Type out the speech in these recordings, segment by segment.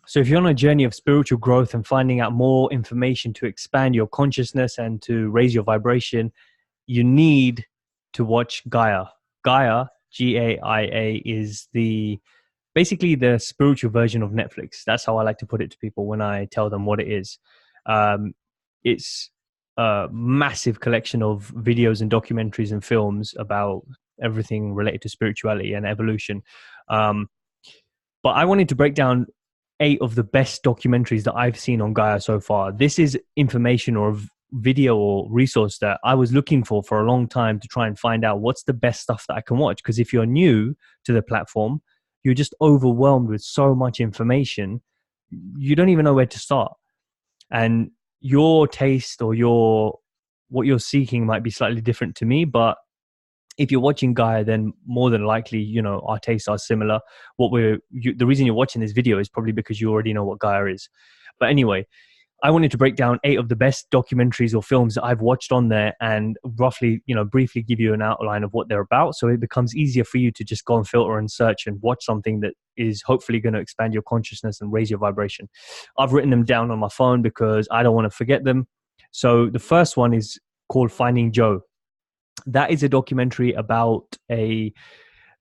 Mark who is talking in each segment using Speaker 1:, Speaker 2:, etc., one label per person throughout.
Speaker 1: So if you're on a journey of spiritual growth and finding out more information to expand your consciousness and to raise your vibration, you need to watch Gaia. Gaia, Gaia, is the basically the spiritual version of Netflix. That's how I like to put it to people when I tell them what it is. It's a massive collection of videos and documentaries and films about everything related to spirituality and evolution. Um, but I wanted to break down 8 of the best documentaries that I've seen on Gaia so far. This is information or video or resource that I was looking for a long time to try and find out what's the best stuff that I can watch. Because if you're new to the platform, you're just overwhelmed with so much information. You don't even know where to start. And your taste or what you're seeking might be slightly different to me, but if you're watching Gaia, then more than likely, our tastes are similar. The reason you're watching this video is probably because you already know what Gaia is. But anyway, I wanted to break down 8 of the best documentaries or films that I've watched on there and roughly, briefly give you an outline of what they're about. So it becomes easier for you to just go and filter and search and watch something that is hopefully going to expand your consciousness and raise your vibration. I've written them down on my phone because I don't want to forget them. So the first one is called Finding Joe. That is a documentary about a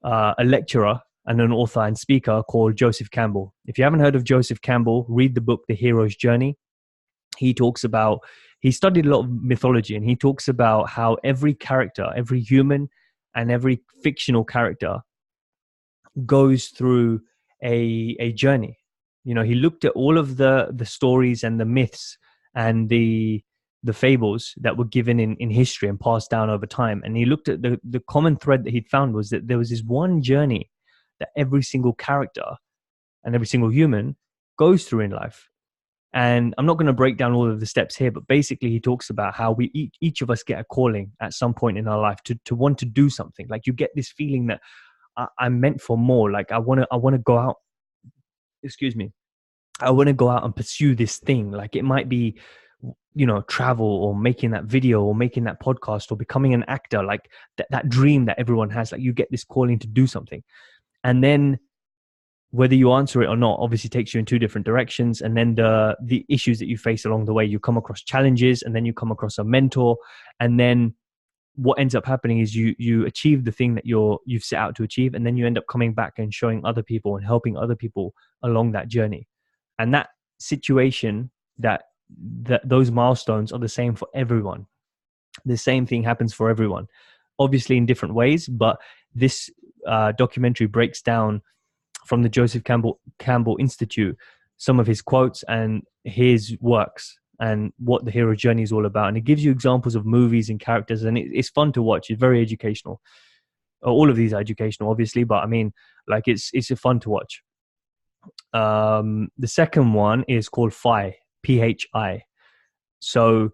Speaker 1: lecturer and an author and speaker called Joseph Campbell. If you haven't heard of Joseph Campbell, read the book The Hero's Journey. He studied a lot of mythology, and he talks about how every character, every human and every fictional character goes through a journey. He looked at all of the stories and the myths and the fables that were given in history and passed down over time. And he looked at the common thread that he'd found was that there was this one journey that every single character and every single human goes through in life. And I'm not going to break down all of the steps here, but basically he talks about how each of us get a calling at some point in our life to want to do something. Like you get this feeling that I'm meant for more. Like I want to go out. Excuse me. I want to go out and pursue this thing. Like it might be, travel or making that video or making that podcast or becoming an actor. Like that dream that everyone has. Like you get this calling to do something, and then whether you answer it or not obviously takes you in 2 different directions. And then the issues that you face along the way, you come across challenges, and then you come across a mentor, and then what ends up happening is you achieve the thing that you've set out to achieve, and then you end up coming back and showing other people and helping other people along that journey. And that situation, that those milestones are the same for everyone. The same thing happens for everyone, obviously in different ways, but this documentary breaks down from the Joseph Campbell Institute some of his quotes and his works and what the hero journey is all about. And it gives you examples of movies and characters, and it's fun to watch. It's very educational. All of these are educational, obviously, but I mean, like it's fun to watch. The second one is called Phi, Phi. So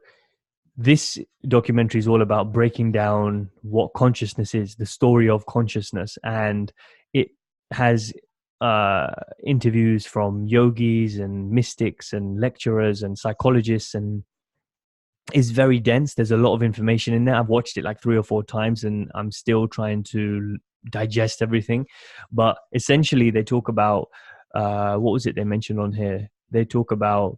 Speaker 1: this documentary is all about breaking down what consciousness is, the story of consciousness, and it has interviews from yogis and mystics and lecturers and psychologists, and is very dense. There's a lot of information in there. I've watched it like 3 or 4 times and I'm still trying to digest everything. But essentially they talk about what was it they mentioned on here? They talk about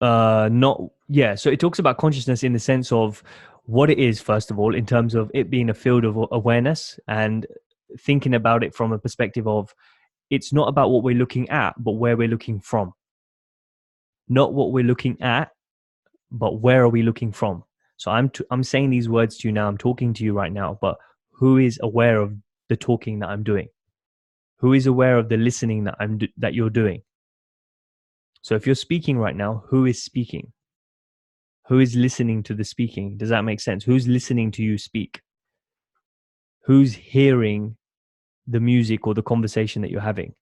Speaker 1: so it talks about consciousness in the sense of what it is, first of all, in terms of it being a field of awareness, and thinking about it from a perspective of it's not about what we're looking at, but where we're looking from. Not what we're looking at, but where are we looking from? So I'm saying these words to you now. I'm talking to you right now, but who is aware of the talking that I'm doing? Who is aware of the listening that you're doing? So if you're speaking right now, who is speaking? Who is listening to the speaking? Does that make sense? Who's listening to you speak? Who's hearing the music or the conversation that you're having?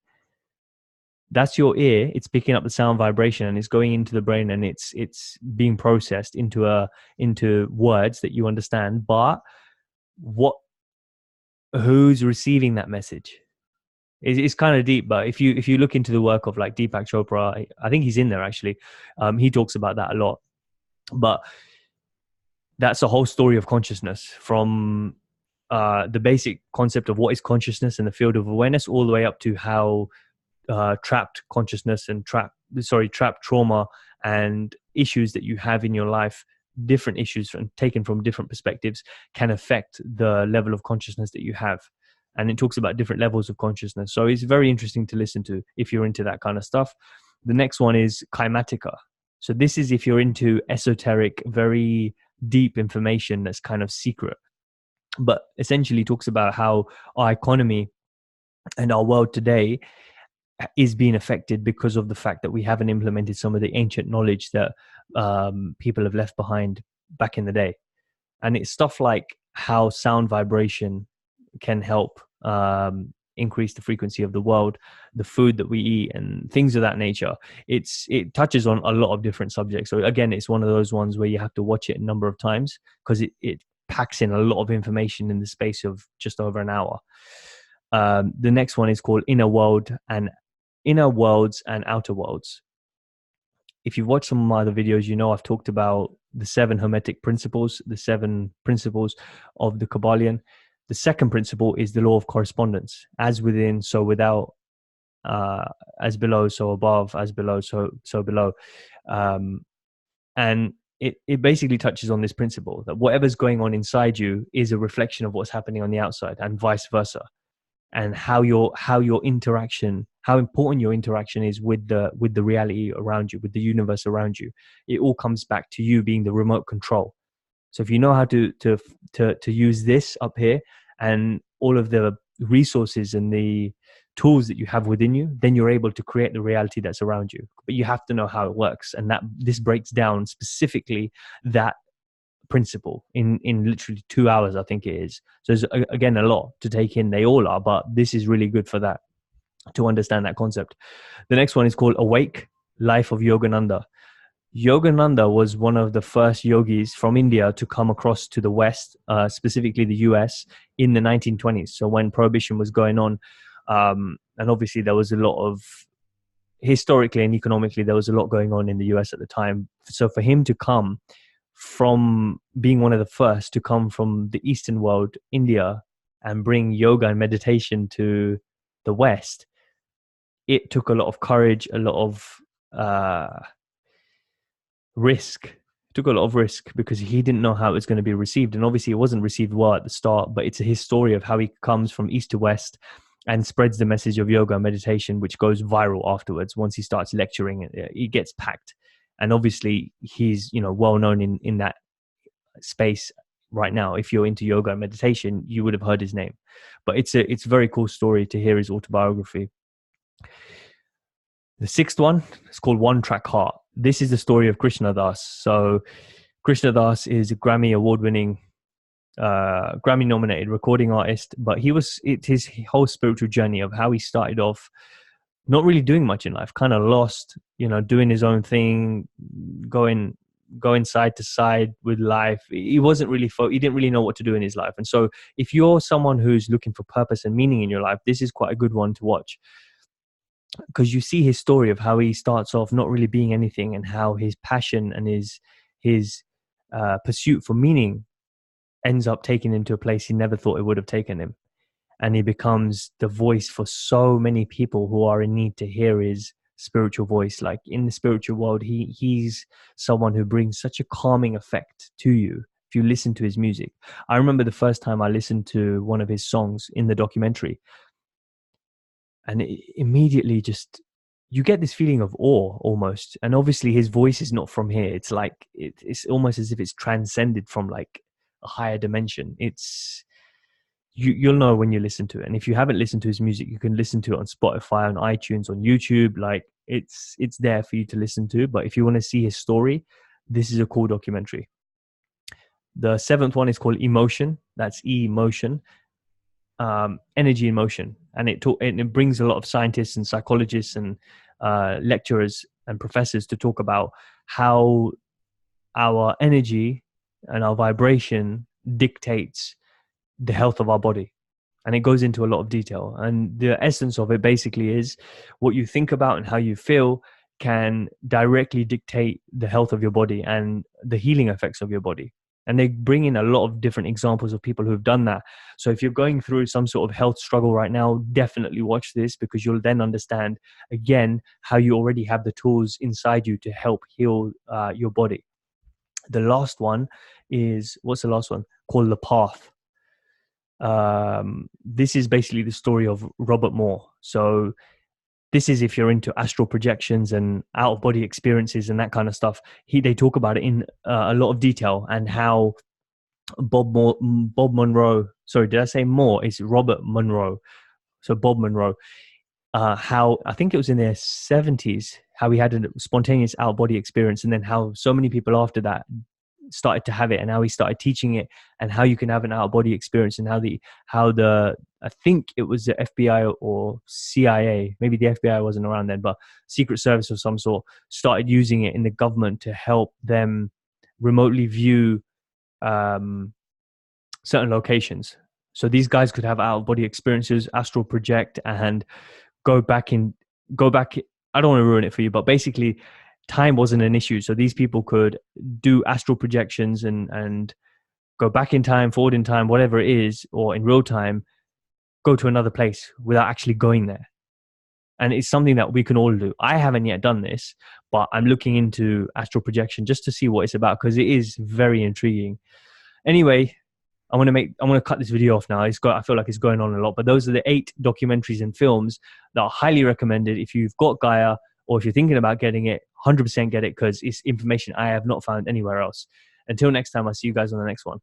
Speaker 1: That's your ear. It's picking up the sound vibration and it's going into the brain, and it's being processed into words that you understand. But who's receiving that message? It's kind of deep, but if you look into the work of like Deepak Chopra, I think he's in there actually. He talks about that a lot. But that's a whole story of consciousness, from the basic concept of what is consciousness in the field of awareness, all the way up to how trapped consciousness and trapped trauma and issues that you have in your life, different issues taken from different perspectives, can affect the level of consciousness that you have. And it talks about different levels of consciousness. So it's very interesting to listen to if you're into that kind of stuff. The next one is Kaimatica. So this is if you're into esoteric, very deep information that's kind of secret, but essentially talks about how our economy and our world today is being affected because of the fact that we haven't implemented some of the ancient knowledge that people have left behind back in the day. And it's stuff like how sound vibration can help increase the frequency of the world, the food that we eat, and things of that nature. It touches on a lot of different subjects. So again, it's one of those ones where you have to watch it a number of times because it packs in a lot of information in the space of just over an hour. The next one is called Inner Worlds and Outer Worlds. If you've watched some of my other videos, you know I've talked about the 7 Hermetic principles, the 7 principles of the Kabbalion. The second principle is the law of correspondence: as within, so without; as below, so above; as below, so below. And it basically touches on this principle that whatever's going on inside you is a reflection of what's happening on the outside, and vice versa. And how important your interaction is with the reality around you, with the universe around you. It all comes back to you being the remote control. So if you know how to use this up here and all of the resources and the tools that you have within you, then you're able to create the reality that's around you. But you have to know how it works, and that this breaks down specifically that principle in literally 2 hours, I think it is. So there's again a lot to take in. They all are, but this is really good for that, to understand that concept. The next one is called Awake, Life of Yogananda. Yogananda was one of the first yogis from India to come across to the West, specifically the US, in the 1920s. So when Prohibition was going on, and obviously there was a lot of, historically and economically, there was a lot going on in the US at the time. So for him to come from being one of the first to come from the Eastern world, India, and bring yoga and meditation to the West, it took a lot of courage, a lot of risk. Took a lot of risk because he didn't know how it was going to be received. And obviously it wasn't received well at the start, but it's his story of how he comes from East to West and spreads the message of yoga and meditation, which goes viral afterwards. Once he starts lecturing, it gets packed. And obviously he's, well known in that space right now. If you're into yoga and meditation, you would have heard his name. But it's a very cool story to hear his autobiography. The sixth one is called One Track Heart. This is the story of Krishna Das. So Krishna Das is a Grammy award-winning, Grammy-nominated recording artist, but it's his whole spiritual journey of how he started off not really doing much in life, kind of lost, doing his own thing, going side to side with life. He wasn't really, he didn't really know what to do in his life. And so if you're someone who's looking for purpose and meaning in your life, this is quite a good one to watch, because you see his story of how he starts off not really being anything, and how his passion and his pursuit for meaning ends up taking him to a place he never thought it would have taken him. And he becomes the voice for so many people who are in need to hear his spiritual voice. Like in the spiritual world, he's someone who brings such a calming effect to you if you listen to his music. I remember the first time I listened to one of his songs in the documentary, and immediately just, you get this feeling of awe almost. And obviously his voice is not from here. It's like, it's almost as if it's transcended from like a higher dimension. You'll know when you listen to it. And if you haven't listened to his music, you can listen to it on Spotify, on iTunes, on YouTube. Like it's there for you to listen to. But if you want to see his story, this is a cool documentary. The seventh one is called Emotion. That's emotion. Energy in motion. And it brings a lot of scientists and psychologists and lecturers and professors to talk about how our energy and our vibration dictates the health of our body. And it goes into a lot of detail. And the essence of it basically is what you think about and how you feel can directly dictate the health of your body and the healing effects of your body. And they bring in a lot of different examples of people who've done that. So if you're going through some sort of health struggle right now, definitely watch this, because you'll then understand again how you already have the tools inside you to help heal your body. The last one is, what's the last one? Called The Path. This is basically the story of Robert Moore. So this is if you're into astral projections and out of body experiences and that kind of stuff. They talk about it in a lot of detail, and how Bob Monroe. Sorry, did I say Moore? It's Robert Monroe. So Bob Monroe. How I think it was in their 70s, how he had a spontaneous out of body experience, and then how so many people after that started to have it, and how he started teaching it, and how you can have an out of body experience, and how the I think it was the FBI or CIA, maybe the FBI wasn't around then, but Secret Service of some sort started using it in the government to help them remotely view certain locations. So these guys could have out of body experiences, astral project, and go back. I don't want to ruin it for you, but basically time wasn't an issue. So these people could do astral projections and go back in time, forward in time, whatever it is, or in real time, go to another place without actually going there. And it's something that we can all do. I haven't yet done this, but I'm looking into astral projection just to see what it's about, because it is very intriguing. Anyway, I want to cut this video off now. I feel like it's going on a lot, but those are the 8 documentaries and films that are highly recommended. If you've got Gaia, or if you're thinking about getting it, 100% get it, because it's information I have not found anywhere else. Until next time, I'll see you guys on the next one.